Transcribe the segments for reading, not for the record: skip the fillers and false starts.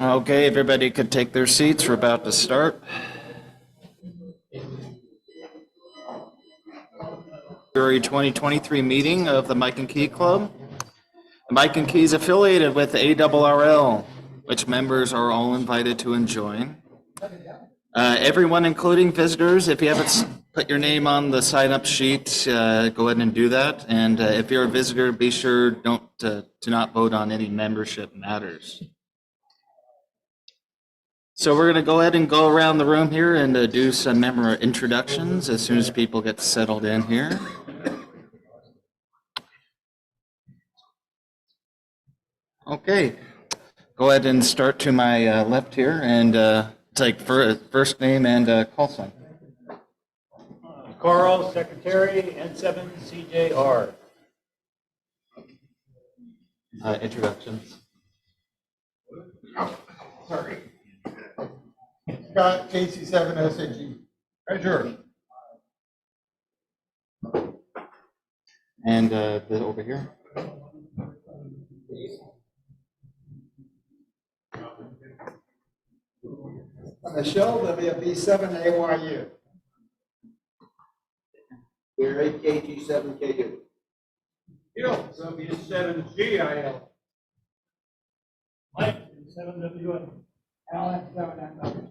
Okay, everybody could take their seats. We're about to start. February 2023 meeting of the Mike and Key Club. The Mike and Key is affiliated with the ARRL, which members are all invited to join. Everyone, including visitors, if you haven't put your name on the sign-up sheet, go ahead and do that. And if you're a visitor, be sure to not vote on any membership matters. So we're going to go ahead and go around the room here and do some member introductions as soon as people get settled in here. Okay, go ahead and start to my left here and take first name and call sign. Carl, Secretary, N7CJR. Introductions. Sorry. Scott, KC7SAG. Treasurer. And over here. Michelle, WB7AYU. Gary, KG7KU. W7GIL. Mike, 7WN. Alan, 7NW.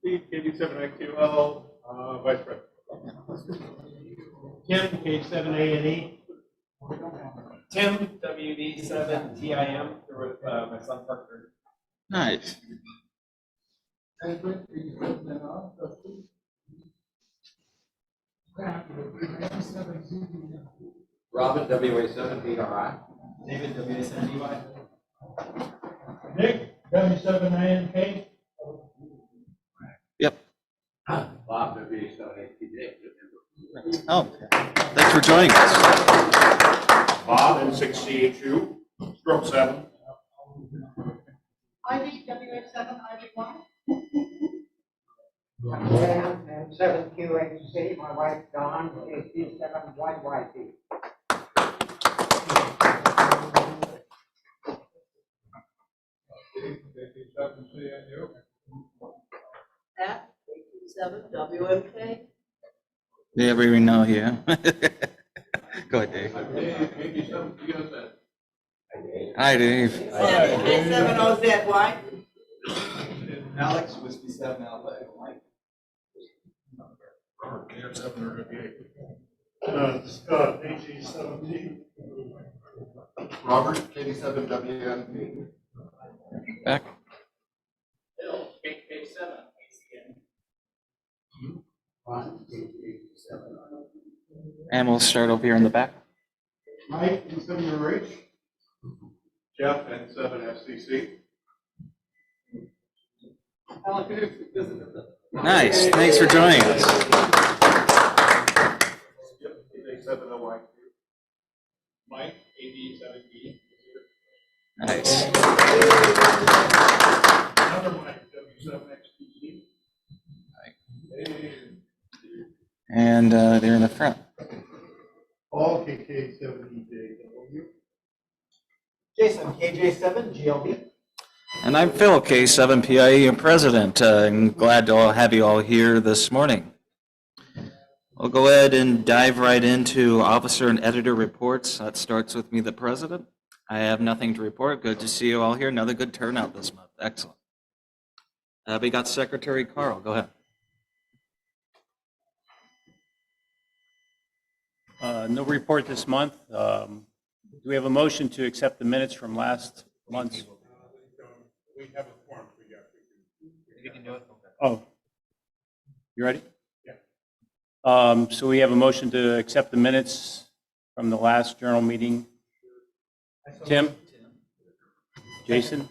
Steve, KG7IQL, Vice President. Tim, K7A&E. Tim, WD7TIM, here with my son Parker. Nice. Robin, WA7BRI. David, WA7DY. Nick, W7ANK. Yep. Bob, WA7ATJ. Oh, thanks for joining us. Bob, N6CHU, Stroke 7. Ivy, WA7IVY. And 7QHC, my wife Dawn, KC7YYT. At KC7WMK. Yeah, we know you. Go ahead, Dave. KG7 Hi, Dave. K7OZY. Alex, Whiskey 7 Alpha, Mike. Scott, AG7T. Robert, KD7WMP. Back. Bill, KK7, And we'll start over here in the back. Mike, N7RH. Jeff, N7SCC. Nice. Thanks for joining us. KG7OYQ. Mike, AD7E. Nice. Another Mike, W7XTG. And they're in the front. All KK7EJW. Jason, KJ7GLB. And I'm Phil, K7PIE and President. I'm glad to have you all here this morning. We'll go ahead and dive right into officer and editor reports. That starts with me, the President. I have nothing to report. Good to see you all here. Another good turnout this month. Excellent. We got Secretary Carl. Go ahead. No report this month. Do we have a motion to accept the minutes from last month's? We have a form. You can do it. Oh, you ready? Yeah. So we have a motion to accept the minutes from the last journal meeting Tim? Jason?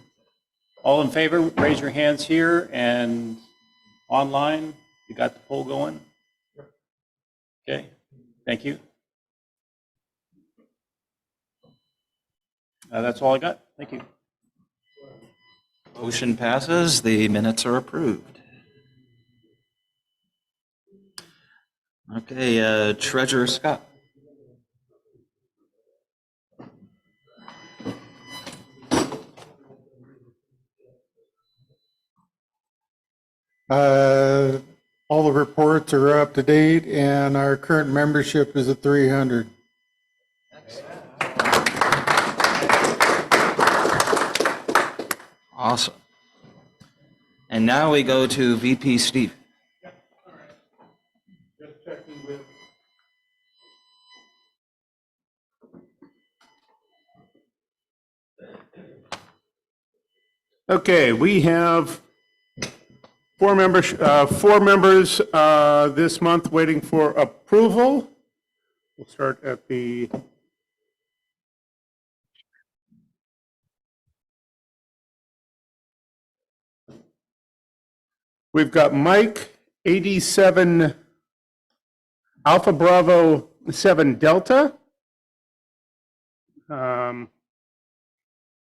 All in favor, raise your hands here and online. You got the poll going? Okay, thank you. That's all I got. Thank you. Motion passes. The minutes are approved. Okay, Treasurer Scott. All the reports are up to date and our current membership is at 300. Awesome. And now we go to VP Steve. Just checking with. Okay, we have four members this month waiting for approval. We'll start at the we've got Mike 87 Alpha Bravo 7 Delta.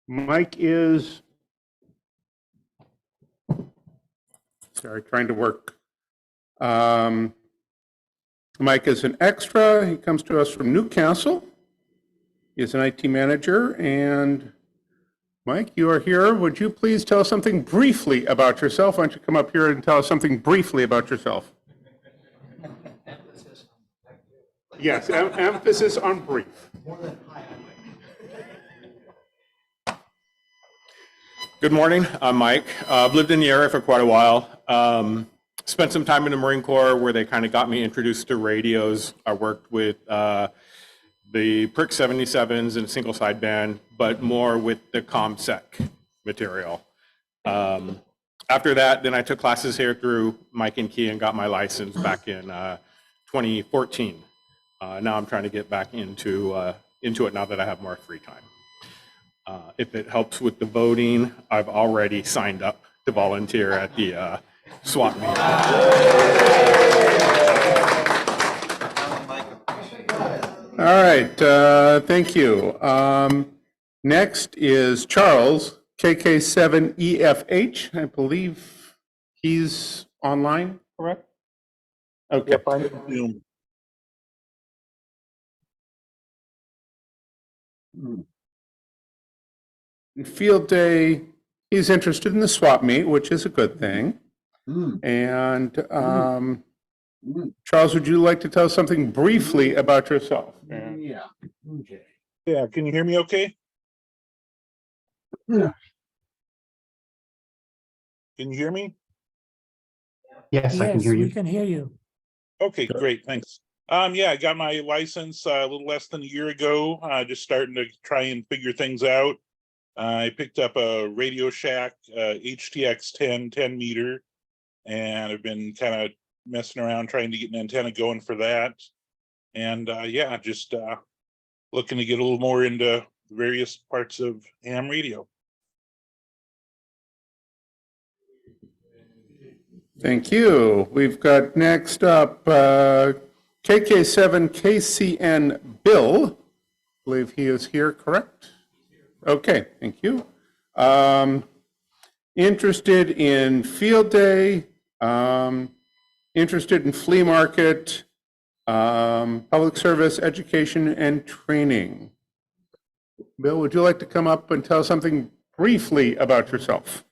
Mike is trying to work. Mike is an extra. He comes to us from Newcastle. He is an IT manager. And Mike, you are here. Would you please tell us something briefly about yourself? Why don't you come up here and tell us something briefly about yourself? Yes, emphasis on brief. Good morning, I'm Mike. I've lived in the area for quite a while. Spent some time in the Marine Corps where they kind of got me introduced to radios. I worked with the Prick 77s and single sideband, but more with the ComSec material. After that, then I took classes here through Mike and Key and got my license back in 2014. Now I'm trying to get back into it now that I have more free time. If it helps with the voting, I've already signed up to volunteer at the SWAT meeting. All right, thank you. Next is Charles, KK7EFH. I believe he's online, correct? Okay. Field day, he's interested in the swap meet, which is a good thing. And Charles, would you like to tell us something briefly about yourself? Yeah. Okay. Yeah, can you hear me okay? Yeah. Can you hear me? Yes, I can hear you. We can hear you. Okay, great, thanks. Yeah, I got my license a little less than a year ago, just starting to try and figure things out. I picked up a Radio Shack HTX 10 meter, and I've been kind of messing around trying to get an antenna going for that. And yeah, just looking to get a little more into various parts of ham radio. Thank you. We've got next up KK7KCN Bill. I believe he is here, correct? Okay, thank you. Interested in field day, interested in flea market, public service, education, and training. Bill, would you like to come up and tell something briefly about yourself?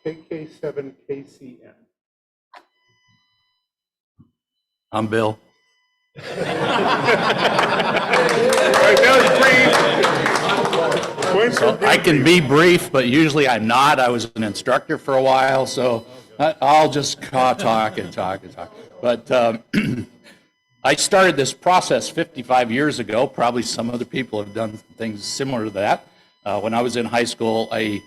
KK7KCN. I'm Bill. All right, So I can be brief, but usually I'm not. I was an instructor for a while, so I'll just talk and talk. But I started this process 55 years ago. Probably some other people have done things similar to that. When I was in high school, I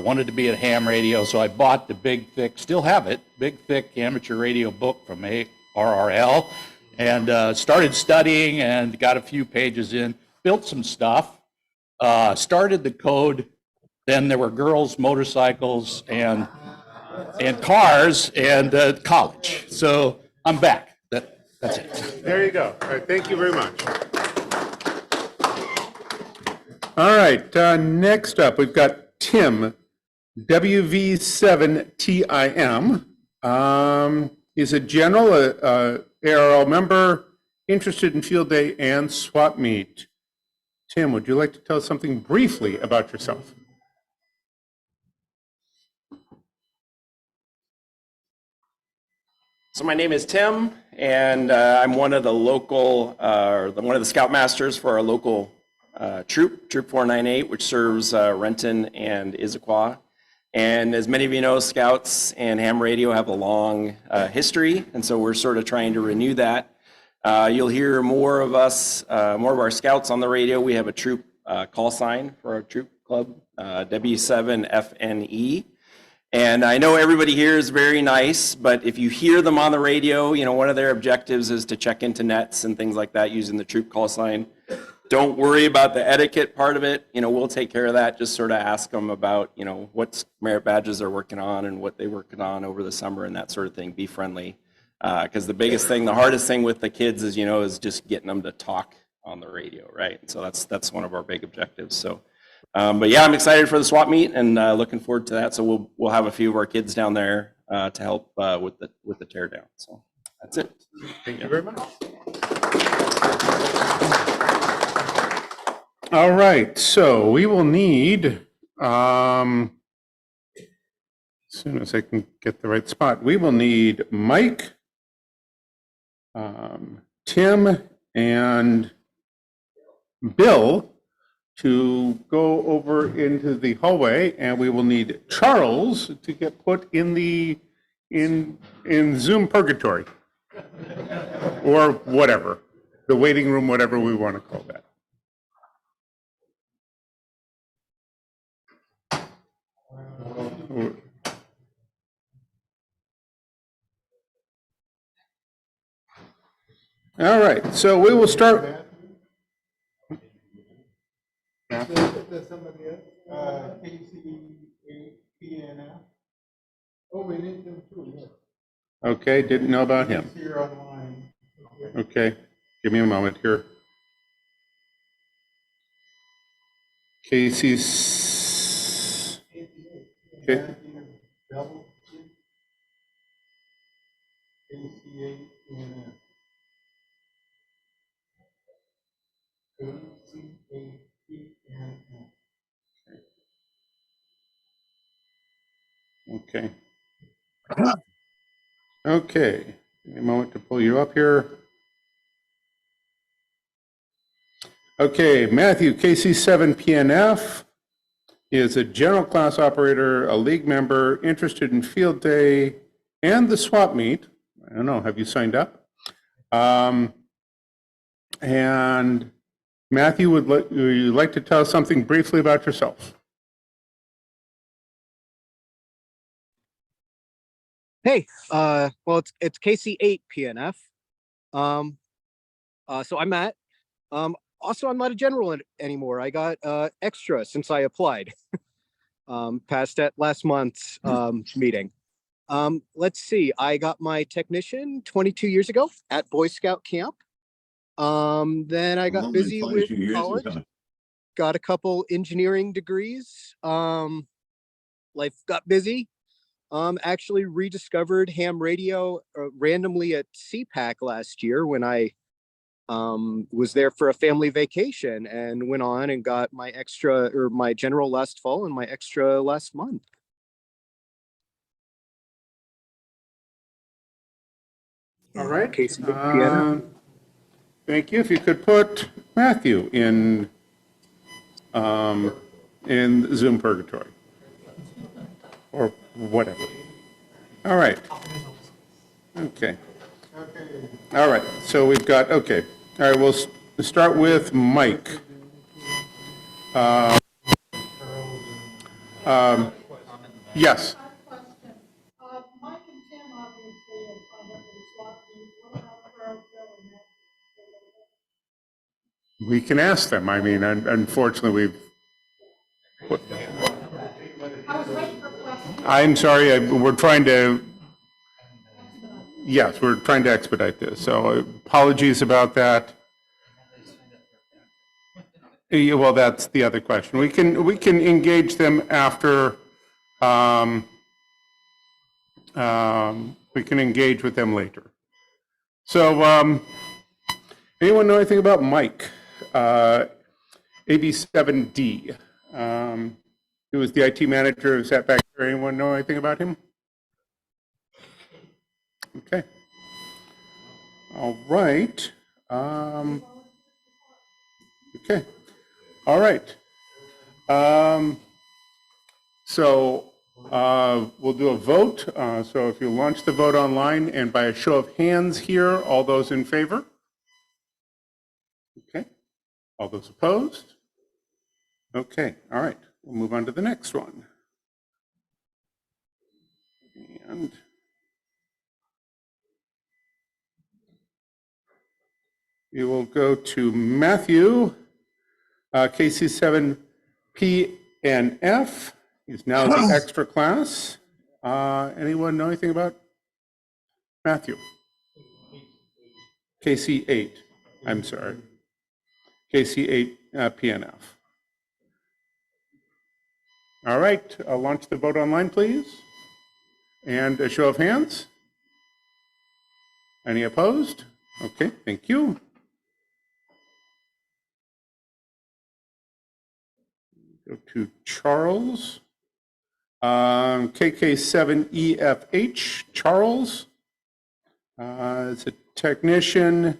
wanted to be at ham radio, so I bought the big, thick, still have it, big, thick amateur radio book from RRL, and started studying and got a few pages in, built some stuff, started the code. Then there were girls, motorcycles, and cars, and college. So I'm back. That's it. There you go. All right, thank you very much. All right, next up, we've got Tim, WV7TIM. He's a general ARL member interested in field day and swap meet. Tim, would you like to tell us something briefly about yourself? So my name is Tim, and I'm one of the local, one of the scoutmasters for our local troop 498, which serves Renton and Issaquah. And as many of you know, Scouts and ham radio have a long history, and so we're sort of trying to renew that. You'll hear more of us, more of our Scouts on the radio. We have a troop call sign for our troop club, W7FNE. And I know everybody here is very nice, but if you hear them on the radio, you know, one of their objectives is to check into nets and things like that using the troop call sign. Don't worry about the etiquette part of it. You know, we'll take care of that. Just sort of ask them about, you know, what merit badges they're working on and what they're working on over the summer and that sort of thing. Be friendly. Because the biggest thing, the hardest thing with the kids is, you know, is just getting them to talk on the radio, right? So that's one of our big objectives. So. But yeah, I'm excited for the swap meet and looking forward to that. So we'll have a few of our kids down there to help with the tear down. So that's it. Thank you very much. All right, so we will need, as soon as I can get the right spot, we will need Mike, Tim, and Bill to go over into the hallway, and we will need Charles to get put in the in Zoom purgatory or whatever, the waiting room, whatever we want to call that. All right, so we will start. There's somebody else, KCAPNF. Oh, we need them too, yes. Okay, didn't know about him. He's here online. Okay, give me a moment here. Casey's. Okay. KCAPNF. Okay. Okay, give me a moment to pull you up here. Okay, Matthew, KC7PNF is a general class operator, a league member, interested in field day and the swap meet. I don't know, have you signed up? And Matthew, would you like to tell us something briefly about yourself? Hey, well, it's KC8 PNF. So I'm Matt. Also, I'm not a general anymore. I got extra since I applied. Past at last month's meeting. Let's see. I got my technician 22 years ago at Boy Scout camp. Then I got busy with college. Got a couple engineering degrees. Life got busy. Actually rediscovered ham radio randomly at CPAC last year when I was there for a family vacation and went on and got my extra or my general last fall and my extra last month. All right. Casey, thank you. If you could put Matthew in Zoom purgatory or whatever. All right. Okay. All right. So we've got, okay. All right. We'll start with Mike. Yes. Mike and Tim obviously have signed up for the swap meet. What about Bill and Matt? We can ask them. I mean, unfortunately, I'm sorry, we're trying to, yes, we're trying to expedite this, so apologies about that. Yeah, well, that's the other question. We can engage them after, we can engage with them later. So, anyone know anything about Mike? AB7D. He was the IT manager who sat back there. Anyone know anything about him? Okay. All right. Okay. All right. So we'll do a vote. So if you launch the vote online and by a show of hands here, all those in favor? Okay. All those opposed? Okay. All right. We'll move on to the next one. And we will go to Matthew, KC7P and F. He's now the extra class. Anyone know anything about Matthew? KC8, I'm sorry. KC8 PNF. All right, I'll launch the vote online, please. And a show of hands. Any opposed? Okay, thank you. Go to Charles. KK7EFH, Charles. It's a technician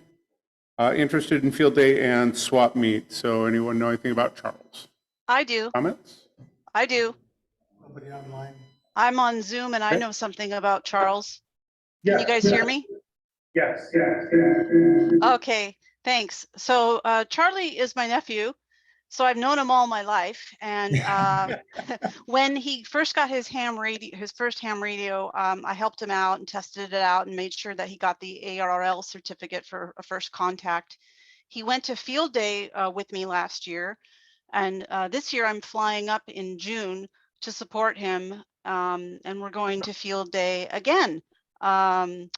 interested in field day and swap meet. So anyone know anything about Charles? I do. Comments? I do. Nobody online. I'm on Zoom and I Okay. know something about Charles. Can you guys hear me? Yes. Okay, thanks. So Charlie is my nephew. So I've known him all my life. And when he first got his first ham radio, I helped him out and tested it out and made sure that he got the ARRL certificate for a first contact. He went to field day with me last year. And this year I'm flying up in June to support him. And we're going to field day again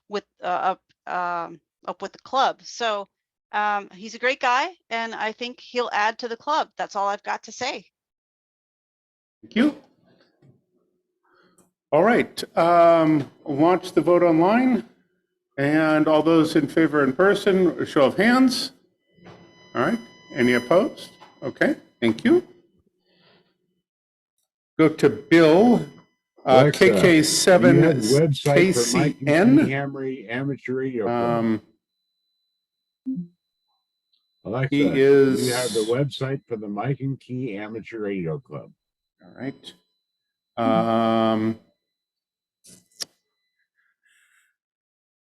with up with the club. So he's a great guy, and I think he'll add to the club. That's all I've got to say. Thank you. All right, launch the vote online. And all those in favor in person, a show of hands. All right, any opposed? Okay, thank you. Go to Bill, KK7KCN. Amateur radio club. Alexa, he is. you have the website for the Mike and Key Amateur Radio Club. All right.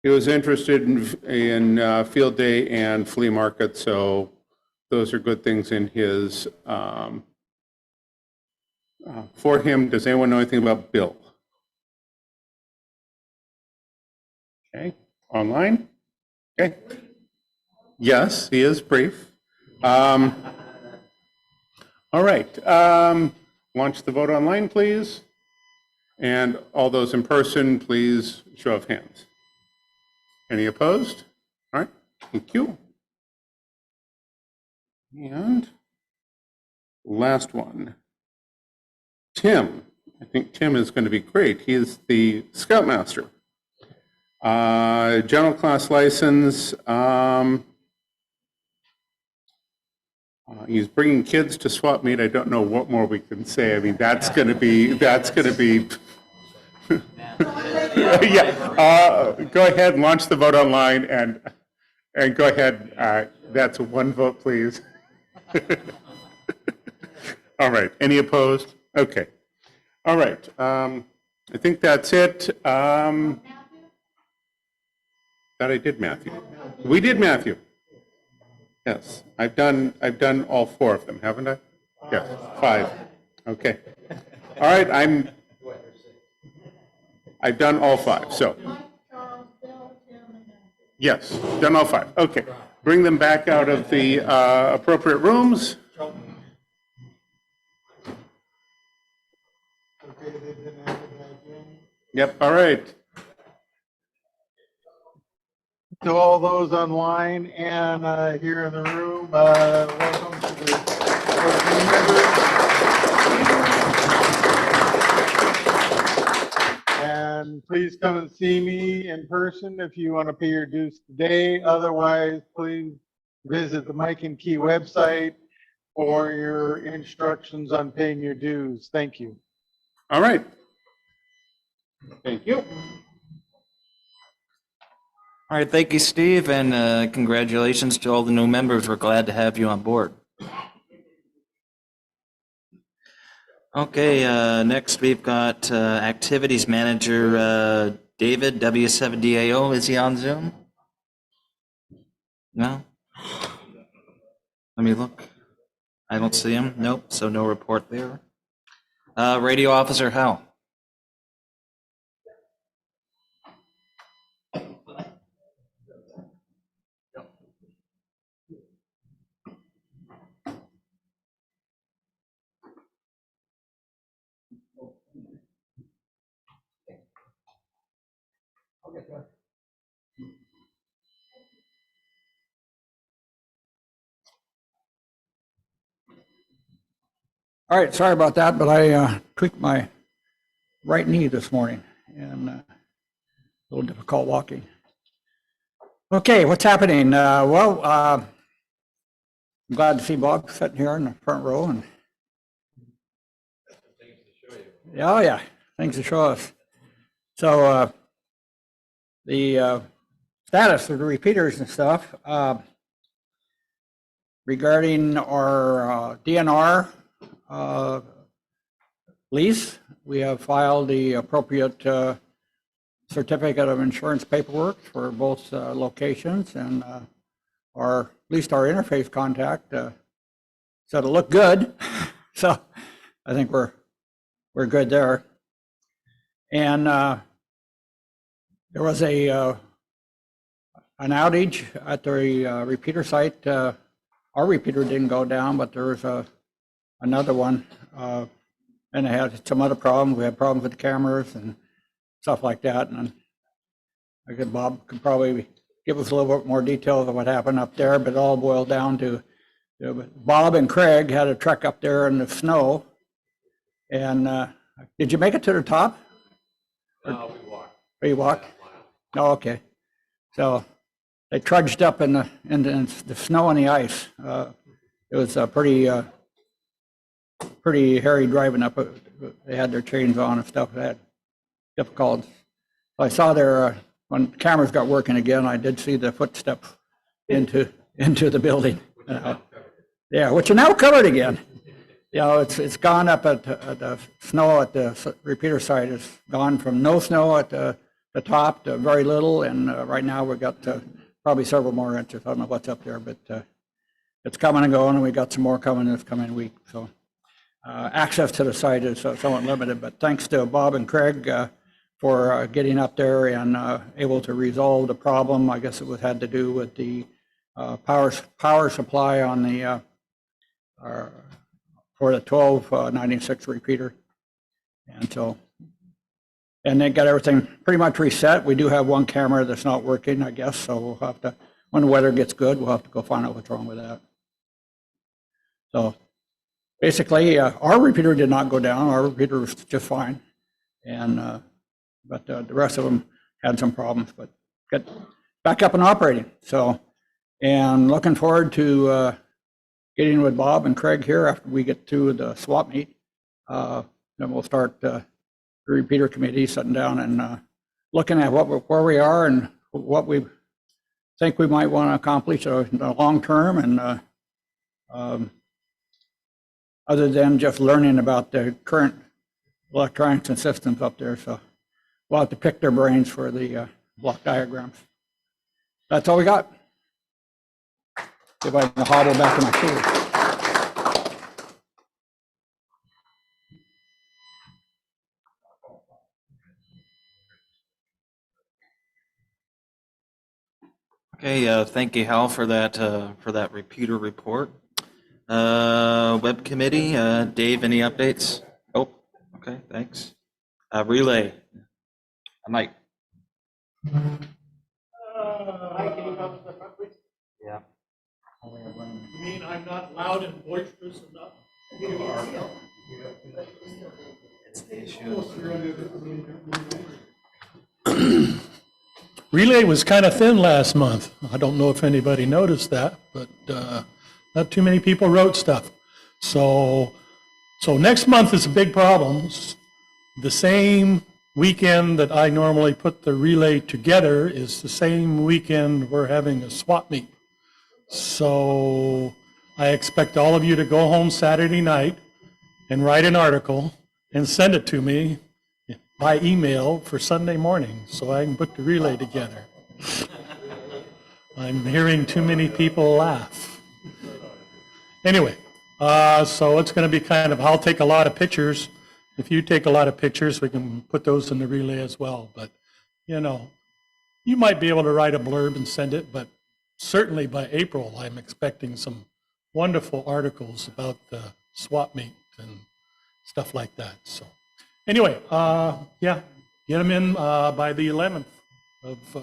He was interested in field day and flea market, so those are good things in his. For him, does anyone know anything about Bill? Okay, online. Okay. Yes, he is brief. All right. Launch the vote online, please. And all those in person, please show of hands. Any opposed? All right, thank you. And last one. Tim. I think Tim is going to be great. He is the Scoutmaster. General class license. He's bringing kids to swap meet. I don't know what more we can say. I mean, that's going to be. Yeah. Go ahead and launch the vote online and go ahead. That's one vote, please. All right. Any opposed? Okay. All right. I think that's it. That I did Matthew. We did Matthew. Yes. I've done all four of them, haven't I? Yes. 5. Okay. All right. I've done all 5. So. Yes. Done all 5. Okay. bring them back out of the appropriate rooms. Yep, all right. To all those online and here in the room, welcome to the board team members. And please come and see me in person if you want to pay your dues today. Otherwise, please visit the Mike and Key website for your instructions on paying your dues. Thank you. All right. Thank you. All right, thank you, Steve, and congratulations to all the new members. We're glad to have you on board. Okay, next we've got Activities Manager David, W7DAO. Is he on Zoom? No? Let me look. I don't see him. Nope, so no report there. Radio Officer Hal. All right, sorry about that, but I tweaked my right knee this morning and a little difficult walking. Okay, what's happening? I'm glad to see Bob sitting here in the front row. And oh yeah, things to show us. So the status of the repeaters and stuff regarding our DNR lease, we have filed the appropriate certificate of insurance paperwork for both locations, and at least our interface contact said it looked good. So I think we're good there. And there was an outage at the repeater site. Our repeater didn't go down, but there was another one, and it had some other problems. We had problems with the cameras and stuff like that. And I guess Bob could probably give us a little bit more details of what happened up there, but it all boiled down to Bob and Craig had a trek up there in the snow. And did you make it to the top? No, we walked. Oh, you walked? Oh, okay. So they trudged up in the snow and the ice. It was pretty hairy driving up. They had their chains on and stuff. They had difficult. So I saw their when the cameras got working again. I did see the footsteps into the building. Yeah, which are now covered again. You know, it's gone up at the snow at the repeater site. It's gone from no snow at the top to very little, and right now we've got probably several more inches. I don't know what's up there, but it's coming and going, and we got some more coming this coming week. So access to the site is somewhat limited, but thanks to Bob and Craig for getting up there and able to resolve the problem. I guess it had to do with the power supply on the for the 1296 repeater. And so, and they got everything pretty much reset. We do have one camera that's not working, I guess, so we'll have to, when the weather gets good, we'll have to go find out what's wrong with that. So basically, our repeater did not go down. Our repeater was just fine. And, but the rest of them had some problems, but got back up and operating. So, and looking forward to getting with Bob and Craig here after we get through the swap meet. Then we'll start the repeater committee sitting down and looking at where we are and what we think we might want to accomplish in the long term, and other than just learning about the current electronics and systems up there. So we'll have to pick their brains for the block diagrams. That's all we got. If I can hobble back to my seat. Okay, thank you, Hal, for that repeater report. Web committee, Dave, any updates? Oh, okay, thanks. Relay, Mike. Mike, can you come to the front, please? Yeah. You mean I'm not loud and boisterous enough? You are. It's the issue. Relay was kind of thin last month. I don't know if anybody noticed that, but not too many people wrote stuff. So next month is a big problem. It's the same weekend that I normally put the relay together is the same weekend we're having a swap meet. So I expect all of you to go home Saturday night and write an article and send it to me by email for Sunday morning so I can put the relay together. I'm hearing too many people laugh. Anyway, so it's going to be kind of, I'll take a lot of pictures. If you take a lot of pictures, we can put those in the relay as well. But, you know, you might be able to write a blurb and send it, but certainly by April, I'm expecting some wonderful articles about the swap meet and stuff like that. So anyway, yeah, get them in by the 11th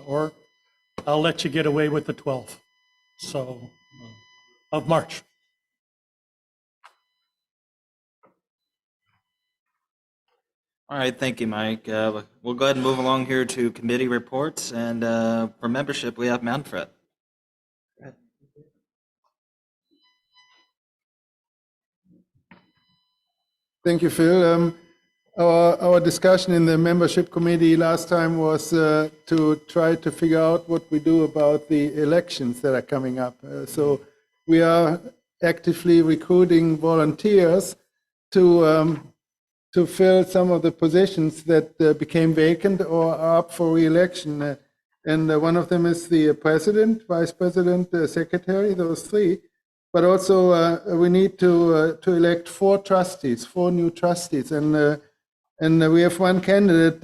or I'll let you get away with the 12th of March. All right, thank you, Mike. We'll go ahead and move along here to committee reports, and for membership, we have Manfred. Thank you, Phil. Our discussion in the membership committee last time was to try to figure out what we do about the elections that are coming up. So we are actively recruiting volunteers to fill some of the positions that became vacant or are up for re-election. And one of them is the president, vice president, secretary, those three. But also we need to elect four new trustees. And we have one candidate,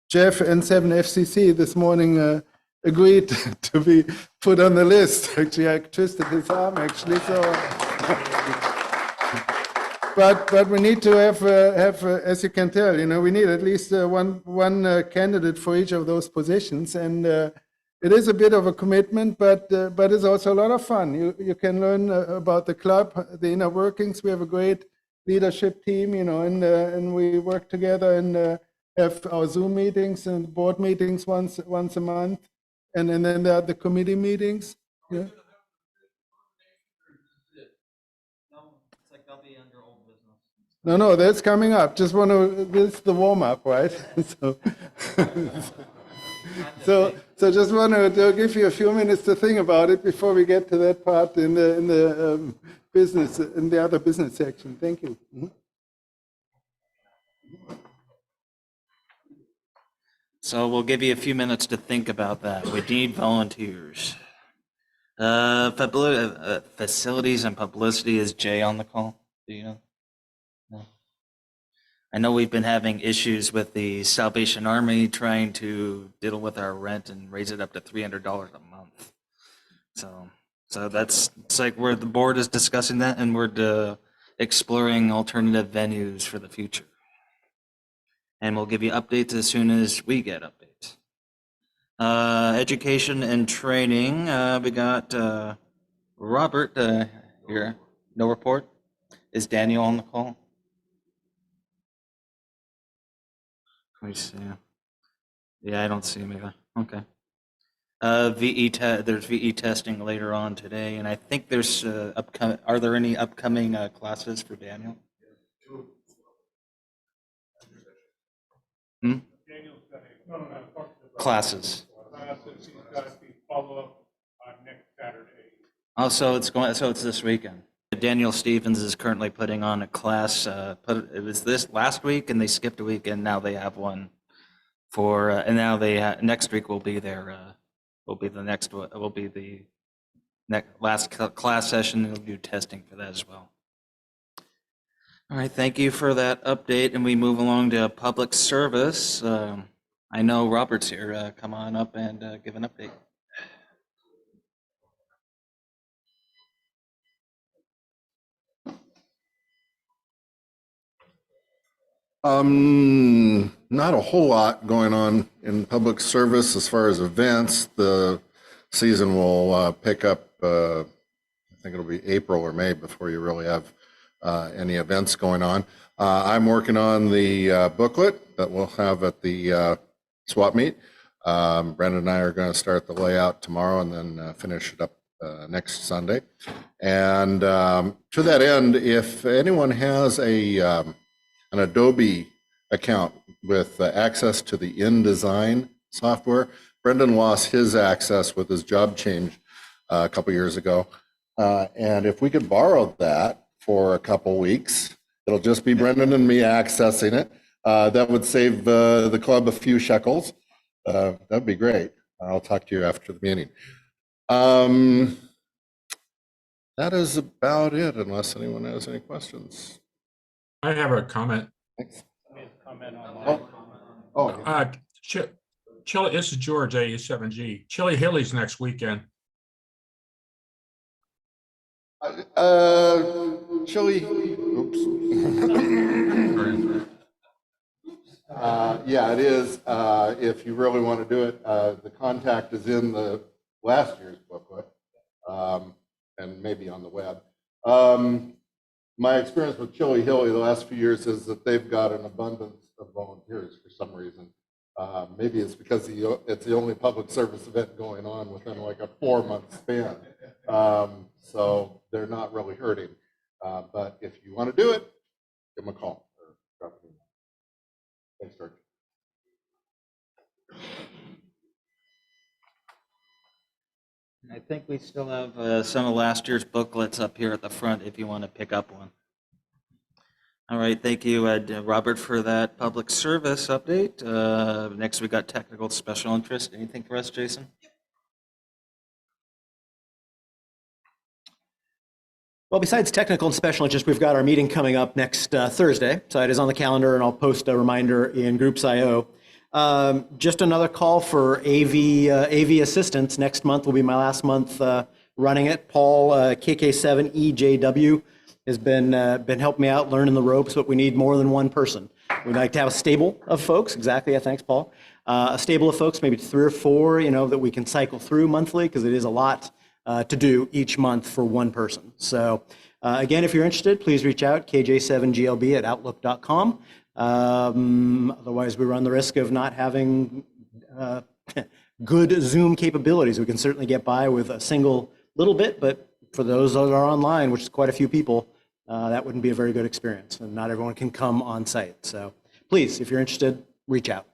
Jeff, N7FCC, this morning agreed to be put on the list. Actually, I twisted his arm, actually. So, but we need to have, as you can tell, you know, we need at least one candidate for each of those positions. And it is a bit of a commitment, but it's also a lot of fun. You can learn about the club, the inner workings. We have a great leadership team, you know, and we work together and have our Zoom meetings and board meetings once a month, and then there are the committee meetings. Yeah. No, that's coming up. Just want to. This is the warm up, right? So just want to give you a few minutes to think about it before we get to that part in the business, in the other business section. Thank you. So we'll give you a few minutes to think about that. We need volunteers. Facilities and publicity, is Jay on the call? Do you know? No. I know we've been having issues with the Salvation Army trying to deal with our rent and raise it up to $300 a month. So it's like where the board is discussing that, and we're exploring alternative venues for the future. And we'll give you updates as soon as we get updates. Education and training, we got Robert here. No report. Is Daniel on the call? Let me see. Yeah, I don't see him either. Okay. There's VE testing later on today, and I think there's upcoming. Are there any upcoming classes for Daniel? Classes. He's got the follow-up next Saturday. Oh, so it's this weekend. Daniel Stevens is currently putting on a class. It was this last week, and they skipped a week, and now they have one for. And now next week will be their. Will be the next. Will be the last class session. They'll do testing for that as well. All right, thank you for that update, and we move along to public service. I know Robert's here. Come on up and give an update. Not a whole lot going on in public service as far as events. The season will pick up, I think it'll be April or May before you really have any events going on. I'm working on the booklet that we'll have at the swap meet. Brenda and I are going to start the layout tomorrow and then finish it up next Sunday. And to that end, if anyone has an Adobe account with access to the InDesign software, Brendan lost his access with his job change a couple years ago. And if we could borrow that for a couple weeks, it'll just be Brendan and me accessing it. That would save the club a few shekels. That'd be great. I'll talk to you after the meeting. That is about it, unless anyone has any questions. I have a comment. Thanks. Chili, this is George, AE7G. Chili Hilly's next weekend. Chili, oops. Yeah, it is. If you really want to do it, the contact is in the last year's booklet, and maybe on the web. My experience with Chili Hilly the last few years is that they've got an abundance of volunteers for some reason. Maybe it's because it's the only public service event going on within like a 4-month span. So they're not really hurting. But if you want to do it, give them a call or drop an email. Thanks, George. I think we still have some of last year's booklets up here at the front if you want to pick up one. All right, thank you, Robert, for that public service update. Next, we got technical special interest. Anything for us, Jason? Well, besides technical and special interest, we've got our meeting coming up next Thursday. So it is on the calendar, and I'll post a reminder in Groups.io. Just another call for AV assistance. Next month will be my last month running it. Paul, KK7EJW, has been helping me out learning the ropes, but we need more than one person. We'd like to have a stable of folks. Exactly. Thanks, Paul. A stable of folks, maybe 3 or 4, that we can cycle through monthly, because it is a lot to do each month for one person. So again, if you're interested, please reach out, kj7glb@outlook.com. Otherwise, we run the risk of not having good Zoom capabilities. We can certainly get by with a single little bit, but for those that are online, which is quite a few people, that wouldn't be a very good experience, and not everyone can come on site. So please, if you're interested, reach out.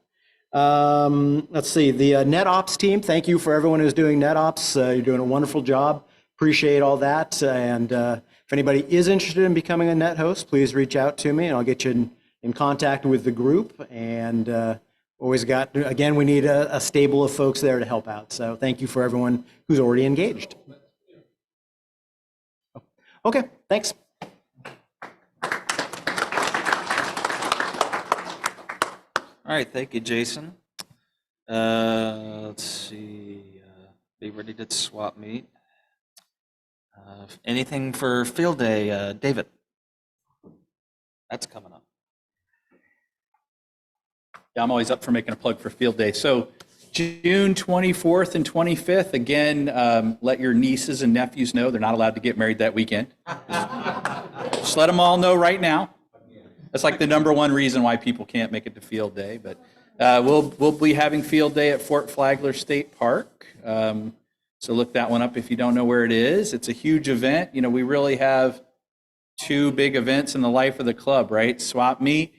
Let's see, the NetOps team, thank you for everyone who's doing NetOps. You're doing a wonderful job. Appreciate all that. And if anybody is interested in becoming a net host, please reach out to me and I'll get you in contact with the group. And always got, again, we need a stable of folks there to help out. So thank you for everyone who's already engaged. Okay, thanks. All right, thank you, Jason. Let's see, be ready to swap meet. Anything for field day, David? That's coming up. Yeah, I'm always up for making a plug for field day. So June 24th and 25th, again, let your nieces and nephews know they're not allowed to get married that weekend. Just let them all know right now. That's like the #1 reason why people can't make it to field day. But we'll be having field day at Fort Flagler State Park. So look that one up if you don't know where it is. It's a huge event. We really have 2 big events in the life of the club, right? Swap meet,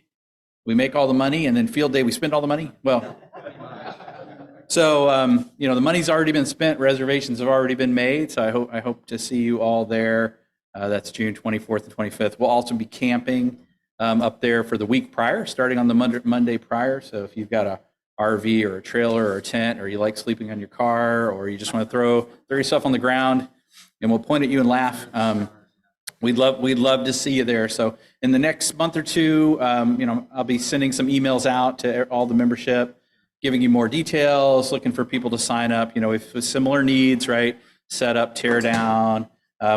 we make all the money, and then field day, we spend all the money. Well, so the money's already been spent. Reservations have already been made. So I hope to see you all there. That's June 24th and 25th. We'll also be camping up there for the week prior, starting on the Monday prior. So if you've got a RV or a trailer or a tent, or you like sleeping on your car, or you just want to throw yourself on the ground, and we'll point at you and laugh. We'd love to see you there. So in the next month or 2, I'll be sending some emails out to all the membership, giving you more details, looking for people to sign up. With similar needs, right? Set up, tear down.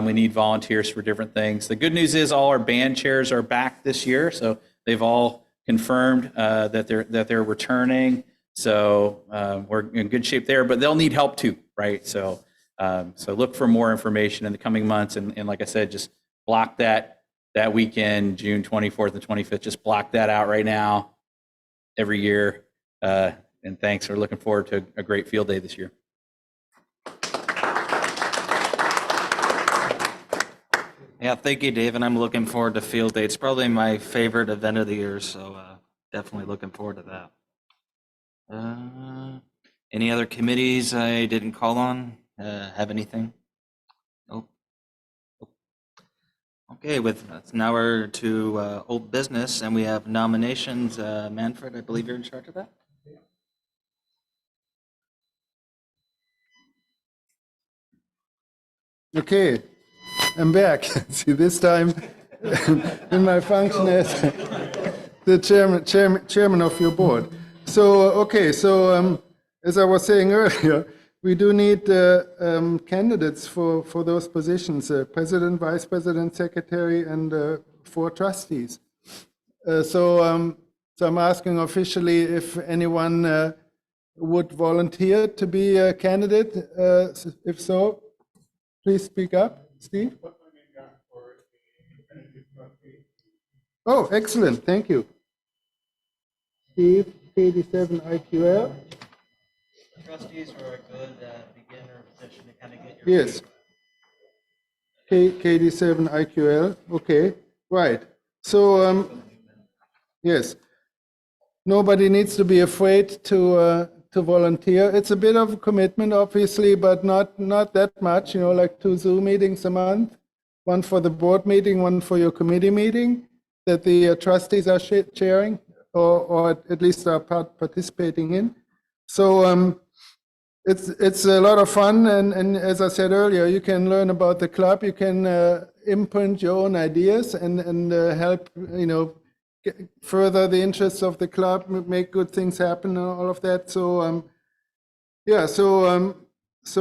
We need volunteers for different things. The good news is all our band chairs are back this year, so they've all confirmed that they're returning. So we're in good shape there, but they'll need help too, right? So look for more information in the coming months, and like I said, just block that weekend, June 24th and 25th. Just block that out right now, every year. And thanks. We're looking forward to a great field day this year. Yeah, thank you, Dave, and I'm looking forward to field day. It's probably my favorite event of the year, so definitely looking forward to that. Any other committees I didn't call on? Have anything? Nope. Okay, now we're to old business, and we have nominations. Manfred, I believe you're in charge of that? Okay, I'm back. See, this time in my function as the chairman of your board. So, okay, so as I was saying earlier, we do need candidates for those positions, president, vice president, secretary, and 4 trustees. So I'm asking officially if anyone would volunteer to be a candidate. If so, please speak up, Steve. Oh, excellent. Thank you. Steve, KD7 IQL. Trustees are a good beginner position to kind of get your Yes. KD7 IQL. Okay, right. So, yes, nobody needs to be afraid to volunteer. It's a bit of a commitment, obviously, but not that much. You know, like 2 Zoom meetings a month, one for the board meeting, one for your committee meeting that the trustees are chairing, or at least are participating in. So it's a lot of fun, and as I said earlier, you can learn about the club. You can imprint your own ideas and help, you know, further the interests of the club, make good things happen, and all of that. So yeah. So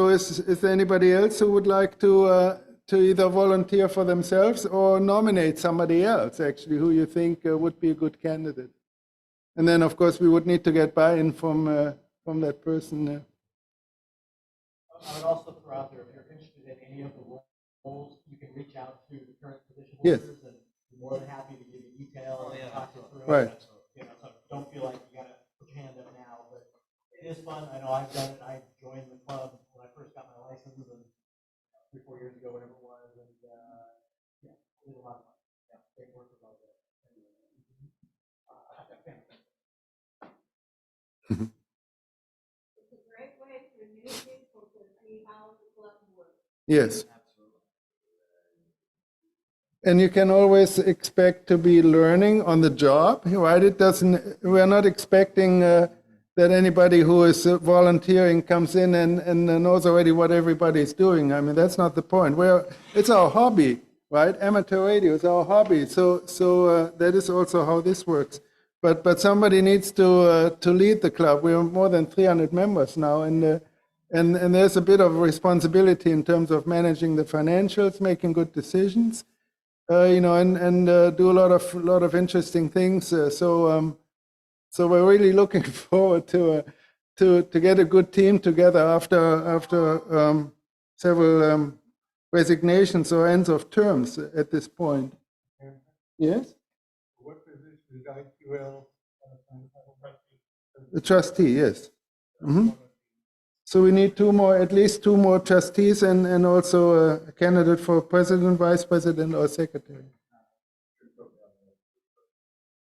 is there anybody else who would like to either volunteer for themselves or nominate somebody else, actually, who you think would be a good candidate? And then, of course, we would need to get buy-in from that person. I would also throw out there, if you're interested in any of the roles, you can reach out to the current position Yes. holders, and we're more than happy to give you detail and talk you through Right. it. So, you know, so don't feel like you gotta put your hand up now, but it is fun. I know I've done it. I joined the club when I first got my license, and 3-4 years ago, whatever it was, and yeah, it was a lot of fun. Yeah, great work with all that. It's a great way for new people to see how the club works. Yes. And you can always expect to be learning on the job, right? It doesn't. We're not expecting that anybody who is volunteering comes in and knows already what everybody's doing. I mean, that's not the point. It's our hobby, right? Amateur radio is our hobby. So that is also how this works. But somebody needs to lead the club. We are more than 300 members now, and there's a bit of responsibility in terms of managing the financials, making good decisions. You know, and do a lot of interesting things. So we're really looking forward to get a good team together after several resignations or ends of terms at this point. Yes. What position is IQL? The trustee, yes. Mm-hmm. So we need at least two more trustees, and also a candidate for president, vice president, or secretary.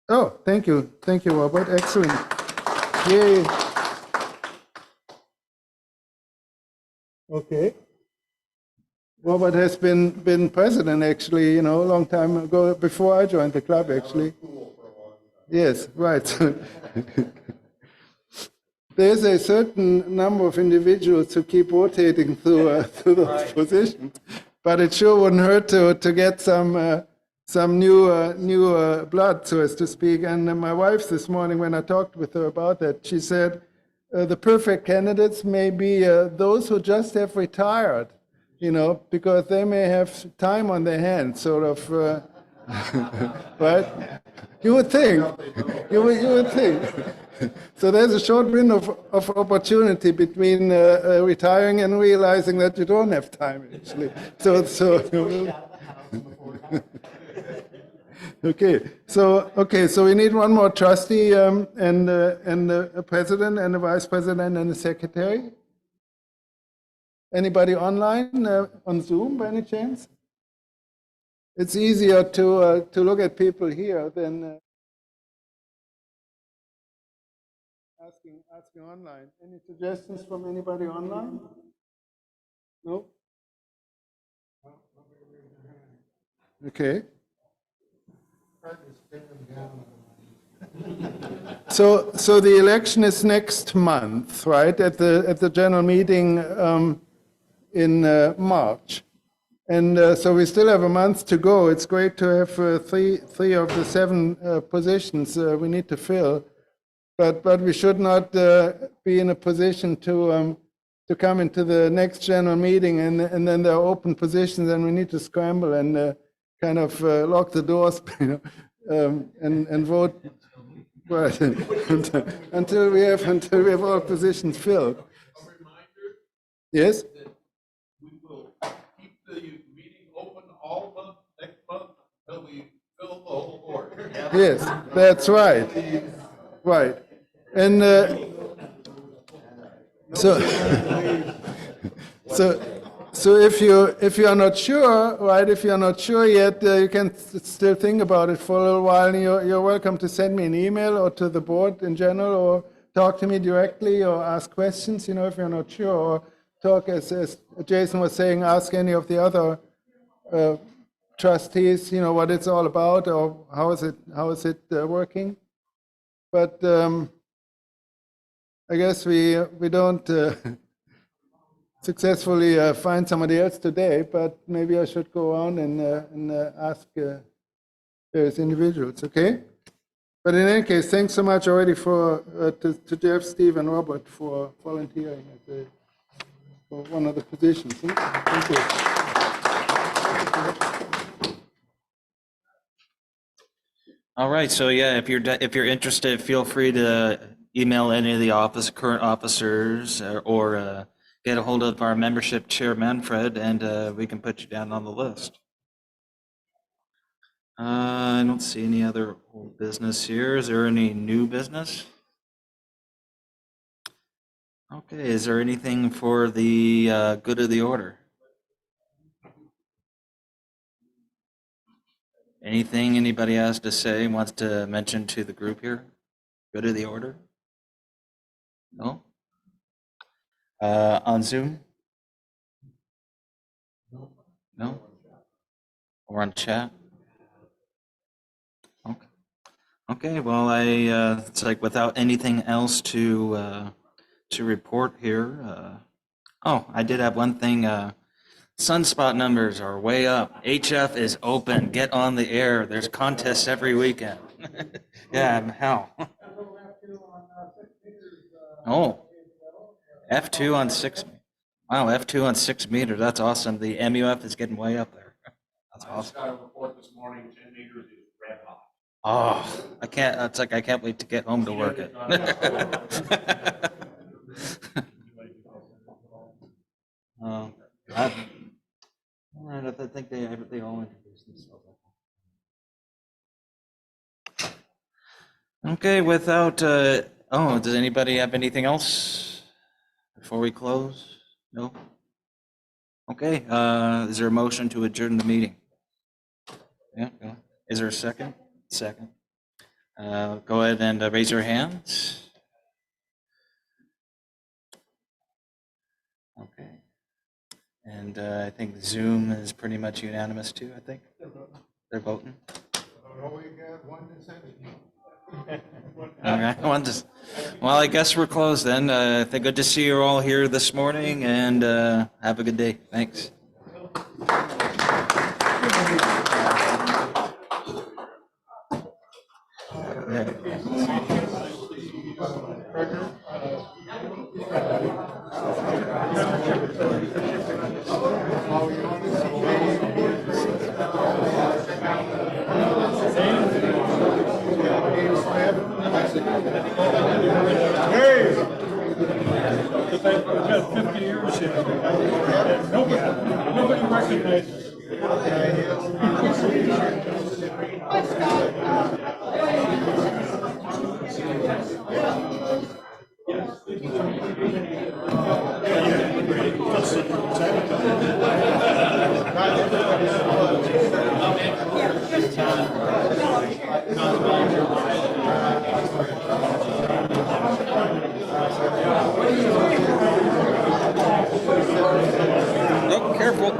Oh, thank you, Robert. Excellent. Yay. Okay. Robert has been president, actually, you know, a long time ago, before I joined the club, actually. Yes, right. There's a certain number of individuals who keep rotating through those positions, but it sure wouldn't hurt to get some new blood, so as to speak. And my wife this morning, when I talked with her about that, she said the perfect candidates may be those who just have retired, you know, because they may have time on their hands, sort of, Right? You would think. You would think. So there's a short window of opportunity between retiring and realizing that you don't have time, actually. So we need one more trustee and a president and a vice president and a secretary. Anybody online on Zoom by any chance? It's easier to look at people here than asking online. Any suggestions from anybody online? No? Okay. So the election is next month, right? At the general meeting in March. And so we still have a month to go. It's great to have three of the 7 positions we need to fill. But we should not be in a position to come into the next general meeting and then there are open positions and we need to scramble and kind of lock the doors, and vote right, until we have all positions filled. Yes. We will keep the meeting open all month next month until we fill the whole board. Yes, that's right. Right. And so if you are not sure, right? If you are not sure yet, you can still think about it for a little while. And you're welcome to send me an email or to the board in general, or talk to me directly, or ask questions. If you're not sure, or talk as Jason was saying, ask any of the other trustees. What it's all about, or how is it working. But I guess we don't successfully find somebody else today, but maybe I should go on and ask various individuals, okay? But in any case, thanks so much already to Jeff, Steve, and Robert for volunteering for one of the positions. Thank you. All right, so yeah, if you're interested, feel free to email any of the current officers or get a hold of our membership chair, Manfred, and we can put you down on the list. I don't see any other old business here. Is there any new business? Okay, is there anything for the good of the order? Anything anybody has to say, wants to mention to the group here? Good of the order? No? On Zoom? No? Or on chat? Okay. Okay, well, it's like without anything else to report here. Oh, I did have one thing. Sunspot numbers are way up. HF is open. Get on the air. There's contests every weekend. Yeah, how? Oh, F2 on 6. Wow, F2 on 6 meters. That's awesome. The MUF is getting way up there. That's awesome. I got a report this morning, 10 meters is red hot. Oh, I can't wait to get home to work it. I think they all introduced themselves. Okay, without, does anybody have anything else before we close? No? Okay, is there a motion to adjourn the meeting? Yeah, go. Is there a second? Second. Go ahead and raise your hands. Okay. And I think Zoom is pretty much unanimous too, I think. They're voting. Okay, well, I guess we're closed then. Good to see you all here this morning, and have a good day. Thanks. Yeah. Because I've got 50 years here. And nobody recognizes. Oh, careful.